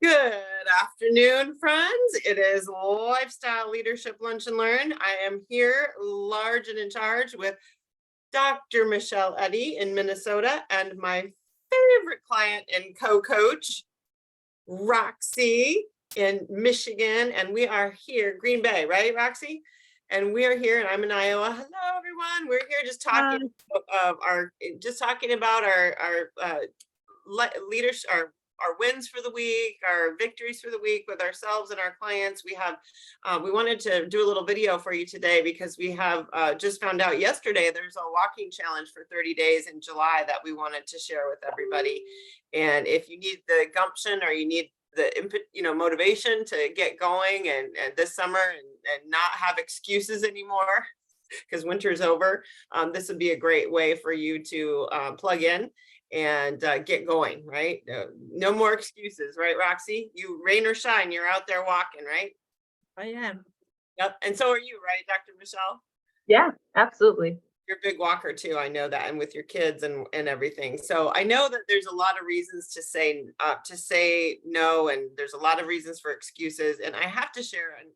Good afternoon, friends. It is Lifestyle Leadership Lunch and Learn. I am here, large and in charge, with Dr. Michelle Eddy in Minnesota and my favorite client and co-coach, ROXY in Michigan. And we are here, Green Bay, right, ROXY? And we are here, and I'm in Iowa. Hello, everyone. We're here just talking about our leadership, our wins for the week, our victories for the week with ourselves and our clients. We wanted to do a little video for you today because we have just found out yesterday there's a walking challenge for 30 days in July that we wanted to share with everybody. And if you need the gumption or you need the input, motivation to get going and this summer and not have excuses anymore because winter's over, this would be a great way for you to plug in and get going, right? No more excuses, right, Roxy? You rain or shine, you're out there walking, right? I am. Yep. And so are you, right, Dr. Michelle? Yeah, absolutely. You're a big walker too. I know that, and with your kids and everything. So I know that there's a lot of reasons to say no, and there's a lot of reasons for excuses. And I have to share, and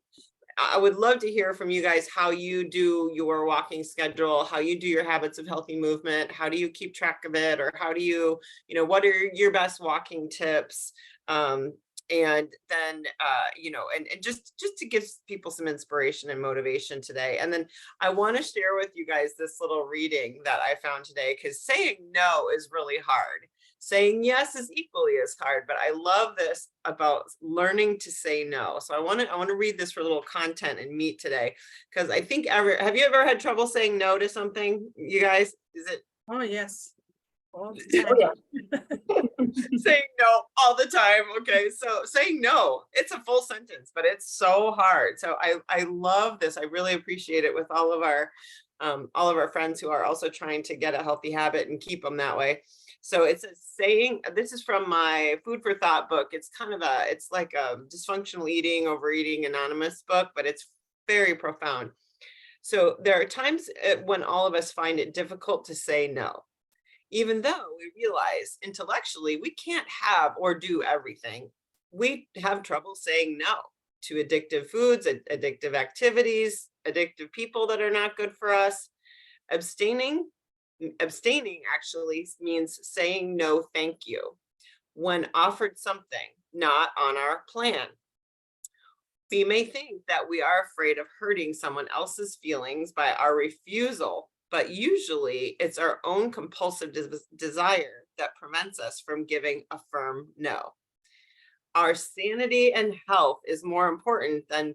I would love to hear from you guys how you do your walking schedule, how you do your habits of healthy movement, how do you keep track of it, or how do you, what are your best walking tips? And then, and just to give people some inspiration and motivation today. And then I want to share with you guys this little reading that I found today, because saying no is really hard. Saying yes is equally as hard, but I love this about learning to say no. So I want to read this for a little content and meat today, because I think have you ever had trouble saying no to something, you guys? Is it? Oh, yes. All the Oh, time. yeah. Saying no all the time. Okay, so saying no, it's a full sentence, but it's so hard. So I love this. I really appreciate it with all of our friends who are also trying to get a healthy habit and keep them that way. So it's a saying. This is from my Food for Thought book. It's it's like a dysfunctional eating, overeating anonymous book, but it's very profound. So there are times when all of us find it difficult to say no, even though we realize intellectually we can't have or do everything. We have trouble saying no to addictive foods, addictive activities, addictive people that are not good for us. Abstaining actually means saying no, thank you, when offered something not on our plan. We may think that we are afraid of hurting someone else's feelings by our refusal, but usually it's our own compulsive desire that prevents us from giving a firm no. Our sanity and health is more important than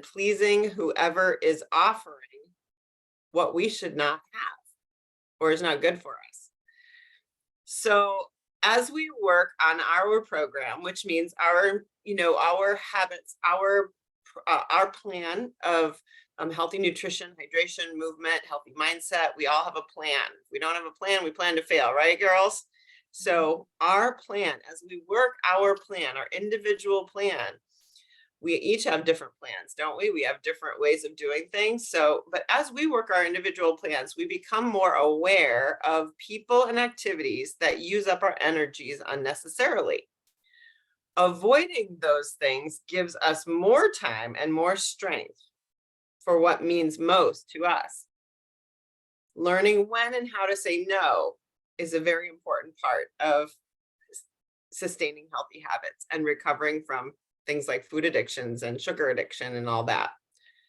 pleasing whoever is offering what we should not have or is not good for us. So as we work on our program, which means our habits, our plan of healthy nutrition, hydration, movement, healthy mindset, we all have a plan. If we don't have a plan, we plan to fail, right, girls? So our plan, as we work our plan, our individual plan, we each have different plans, don't we? We have different ways of doing things. So, but as we work our individual plans, we become more aware of people and activities that use up our energies unnecessarily. Avoiding those things gives us more time and more strength for what means most to us. Learning when and how to say no is a very important part of sustaining healthy habits and recovering from things like food addictions and sugar addiction and all that.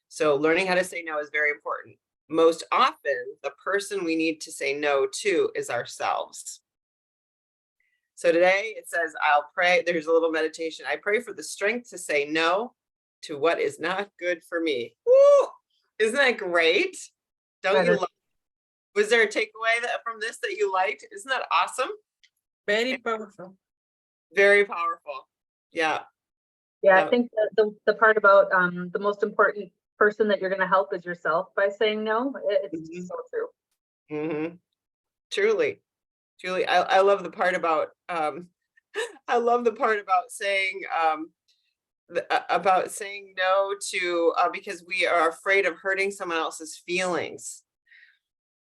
So learning how to say no is very important. Most often, the person we need to say no to is ourselves. So today it says, I'll pray. There's a little meditation. I pray for the strength to say no to what is not good for me. Woo! Isn't that great? Don't you love it? Was there a takeaway from this that you liked? Isn't that awesome? Very powerful. Very powerful. Yeah. Yeah, I think that the part about the most important person that you're going to help is yourself by saying no. It's so true. Mm-hmm. Truly. I love the part about saying no to because we are afraid of hurting someone else's feelings.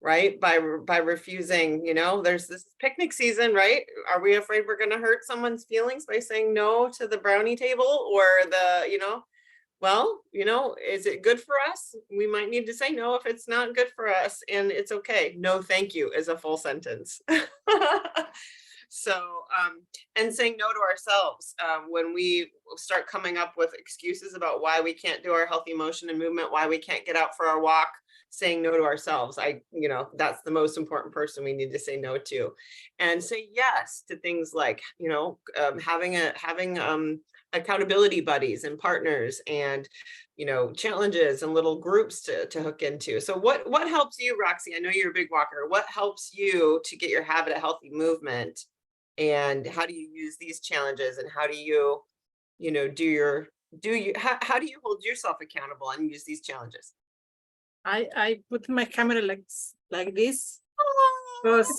right? By refusing, there's this picnic season, right? Are we afraid we're going to hurt someone's feelings by saying no to the brownie table or well, is it good for us? We might need to say no if it's not good for us, and it's okay. No, thank you is a full sentence. So, and saying no to ourselves, when we start coming up with excuses about why we can't do our healthy motion and movement, why we can't get out for our walk, saying no to ourselves. That's the most important person we need to say no to, and say yes to things like, having accountability buddies and partners and, challenges and little groups to hook into. So what helps you, Roxy? I know you're a big walker. What helps you to get your habit of healthy movement? And how do you use these challenges, and how do you, how do you hold yourself accountable and use these challenges? I put my camera like this because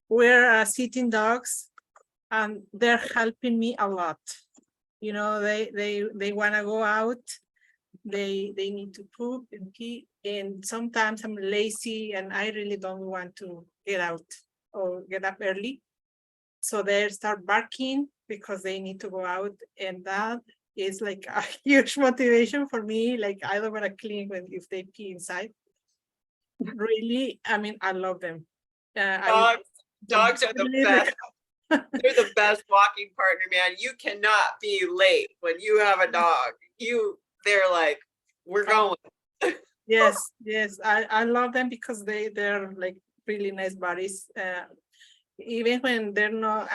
we're sitting dogs and they're helping me a lot. They want to go out. They need to poop and pee, and sometimes I'm lazy and I really don't want to get out or get up early. So they start barking because they need to go out, and that is like a huge motivation for me. Like, I don't want to clean if they pee inside. Really, I love them. Dogs are the best. They're the best walking partner, man. You cannot be late when you have a dog. They're like, we're going. Yes, I love them because they're like really nice buddies. Even when they're not,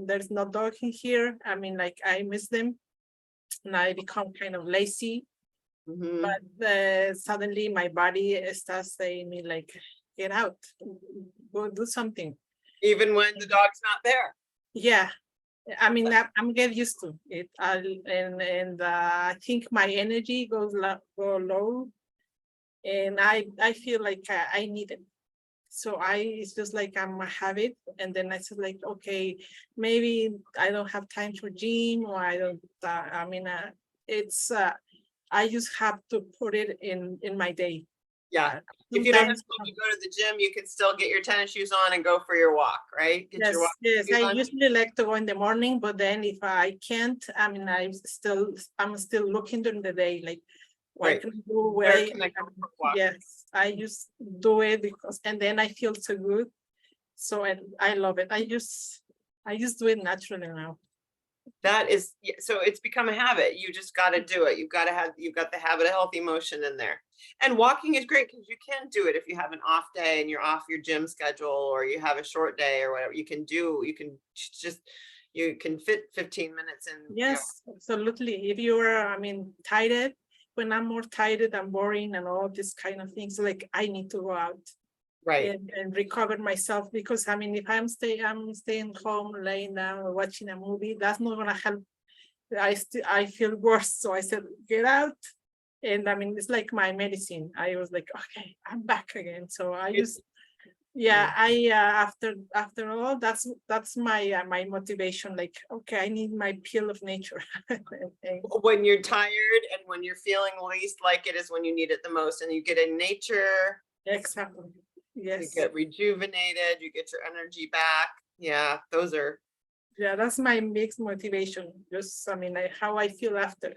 there's no dog in here. Like, I miss them and I become kind of lazy. Mm-hmm. But suddenly my body starts saying me like, get out, go do something. Even when the dog's not there. Yeah, I'm getting used to it. I think my energy go low, and I feel like I need it. So it's just like I'm a habit, and then I said like, okay, maybe I don't have time for gym, or I don't. It's I just have to put it in my day. Yeah. If you don't have time to go to the gym, you can still get your tennis shoes on and go for your walk, right? Yes. I usually like to go in the morning, but then if I can't, I'm still looking during the day, like what can I do, where can I go for a walk? Yes, I just do it and then I feel so good. So I love it. I just do it naturally now. So it's become a habit. You just got to do it. You've got the habit of healthy motion in there. And walking is great because you can do it if you have an off day and you're off your gym schedule, or you have a short day or whatever. You can fit 15 minutes in. Yes, absolutely. If you are, tired, when I'm more tired and boring and all this kind of things, like I need to go out. Right. And recover myself, because if I'm staying home, laying down or watching a movie, that's not gonna help. I feel worse. So I said, get out. And it's like my medicine. I was like, okay, I'm back again. So after all, that's my motivation. Like, okay, I need my pill of nature. When you're tired and when you're feeling least like it is when you need it the most, and you get in nature. Exactly. Yes. You get rejuvenated, you get your energy back. Yeah, that's my mixed motivation. Just how I feel after.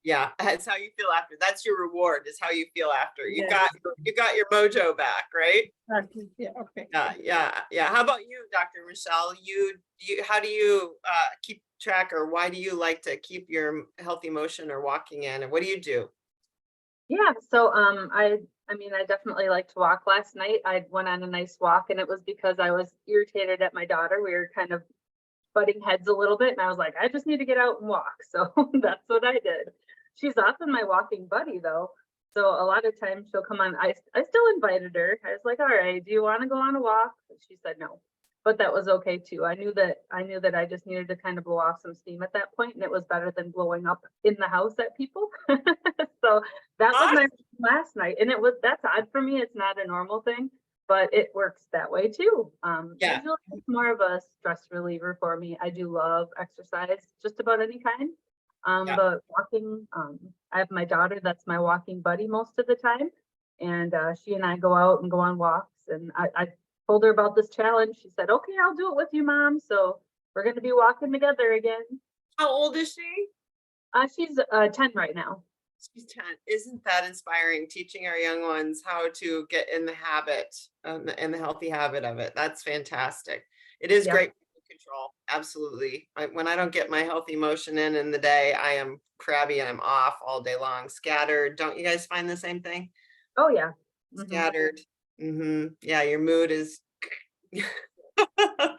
Yeah, that's how you feel after. That's your reward, is how you feel after. You got your mojo back, right? Exactly. Yeah. Okay. Yeah. How about you, Dr. Michelle? How do you keep track, or why do you like to keep your healthy motion or walking in, and what do you do? Yeah, so I definitely like to walk. Last night I went on a nice walk, and it was because I was irritated at my daughter. We were kind of butting heads a little bit, and I was like, I just need to get out and walk. So that's what I did. She's often my walking buddy though. So a lot of times she'll come on. I still invited her. I was like, all right, do you want to go on a walk? She said no. But that was okay too. I knew that I just needed to kind of blow off some steam at that point, and it was better than blowing up in the house at people. So that was my last night, and that's odd for me. It's not a normal thing, but it works that way too. Usually it's more of a stress reliever for me. I do love exercise, just about any kind. But walking, I have my daughter that's my walking buddy most of the time. And she and I go out and go on walks. And I told her about this challenge. She said, okay, I'll do it with you, Mom. So we're going to be walking together again. How old is she? She's 10 right now. She's 10. Isn't that inspiring? Teaching our young ones how to get in the habit, in the healthy habit of it. That's fantastic. It is Yeah. great control. Absolutely. When I don't get my healthy motion in the day, I am crabby and I'm off all day long, scattered. Don't you guys find the same thing? Oh yeah. Scattered. Yeah, your mood is.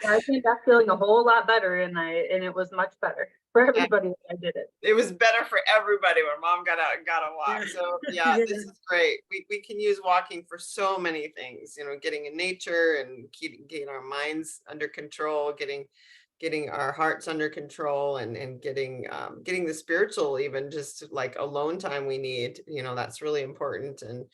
I came back feeling a whole lot better, and it was much better for everybody that I did it. It was better for everybody when Mom got out and got a walk. So yeah, Yeah. this is great. We can use walking for so many things, you know, getting in nature and getting our minds under control, getting our hearts under control, and getting the spiritual, even just like alone time we need, you know, that's really important. And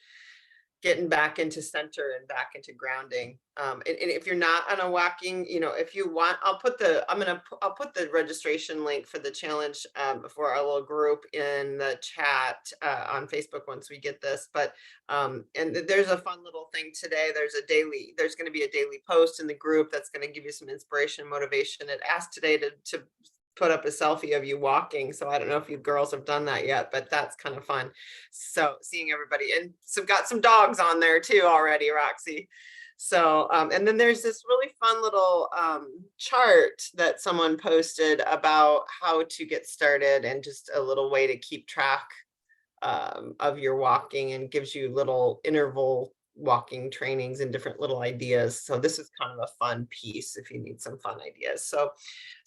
getting back into center and back into grounding. And if you're not on a walking, you know, if you want, I'll put the registration link for the challenge for our little group in the chat on Facebook once we get this. But and there's a fun little thing today. There's going to be a daily post in the group that's going to give you some inspiration, motivation. It asked today to put up a selfie of you walking. So I don't know if you girls have done that yet, but that's kind of fun. So seeing everybody, and so got some dogs on there too already, Roxy. So, and then there's this really fun little chart that someone posted about how to get started, and just a little way to keep track of your walking, and gives you little interval walking trainings and different little ideas. So this is kind of a fun piece if you need some fun ideas. So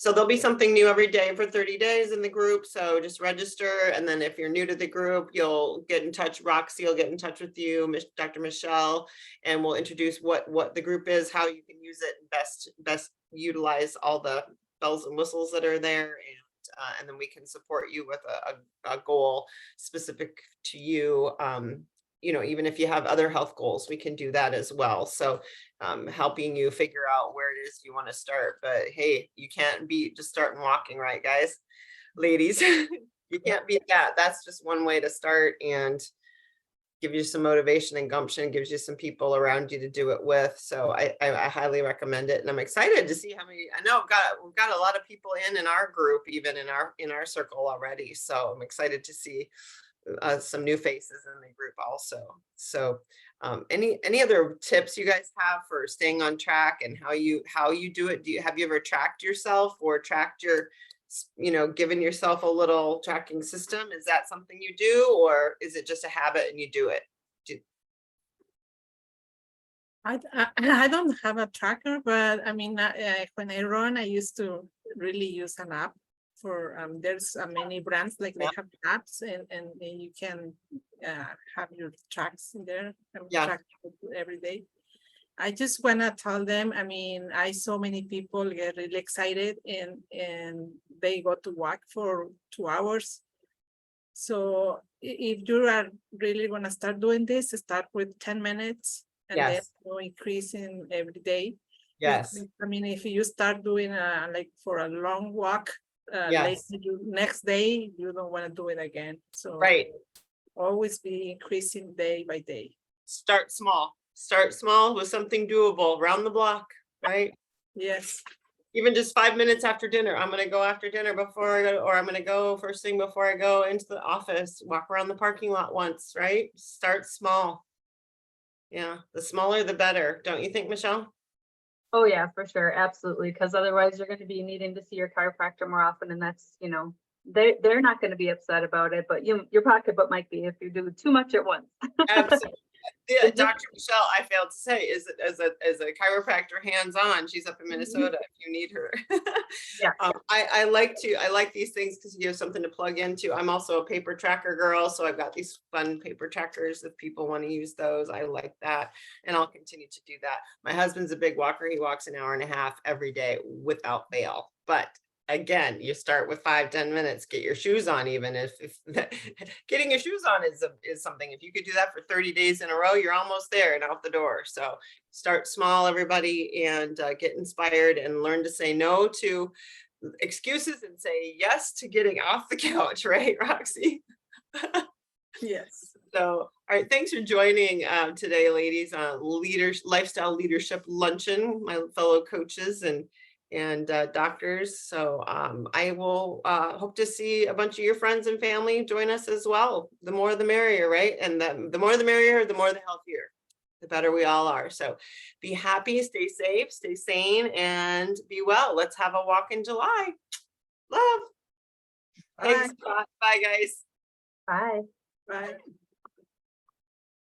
there'll be something new every day for 30 days in the group. So just register. And then if you're new to the group, you'll get in touch. Roxy will get in touch with you, Dr. Michelle, and we'll introduce what the group is, how you can use it, and best utilize all the bells and whistles that are there. And then we can support you with a goal specific to you. You know, even if you have other health goals, we can do that as well. So helping you figure out where it is you want to start. But hey, you can't beat just starting walking, right, guys, ladies? You can't beat that. That's just one way to start, and give you some motivation and gumption, gives you some people around you to do it with. So I highly recommend it. And I'm excited to see how many. I know we've got a lot of people in our group, even in our circle already. So I'm excited to see some new faces in the group also. So any other tips you guys have for staying on track, and how you do it? Have you ever tracked yourself, or tracked your, you know, given yourself a little tracking system? Is that something you do, or is it just a habit and you do it? I don't have a tracker, but I mean, when I run, I used to really use an app for, there's many brands, like they have apps, and then you can have your tracks in there, and track every day. I just want to tell them, I mean, I saw many people get really excited, and they go to walk for 2 hours. So if you are really going to start doing this, start with 10 minutes, and then go increasing every day. Yes. I mean, if you start doing like for a long walk, next day, you don't want to do it again. So always be increasing day by day. Start small with something doable, around the block, right? Yes. Even just 5 minutes after dinner. I'm going to go after dinner before I go, or I'm going to go first thing before I go into the office, walk around the parking lot once, right? Start small. Yeah, the smaller the better. Don't you think, Michelle? Oh yeah, for sure. Absolutely. Because otherwise you're going to be needing to see your chiropractor more often. And that's, you know, they're not going to be upset about it, but your pocketbook might be if you do too much at once. Absolutely. Yeah, Dr. Michelle, I failed to say, is as a chiropractor hands-on. She's up in Minnesota if you need her. Yeah. I like these things because you have something to plug into. I'm also a paper tracker girl, so I've got these fun paper trackers if people want to use those. I like that, and I'll continue to do that. My husband's a big walker. He walks an hour and a half every day without fail. But again, you start with 5-10 minutes, get your shoes on. Even if getting your shoes on is something, if you could do that for 30 days in a row, you're almost there and out the door. So start small, everybody, and get inspired, and learn to say no to excuses and say yes to getting off the couch, right, Roxy? Yes. So All right, thanks for joining today, ladies, on Lifestyle Leadership Luncheon, my fellow coaches and doctors. So I will hope to see a bunch of your friends and family join us as well. The more the merrier, right? And the more the merrier, the more the healthier, the better we all are. So be happy, stay safe, stay sane, and be well. Let's have a walk in July. Love. Thanks. Bye, guys. Bye. Bye.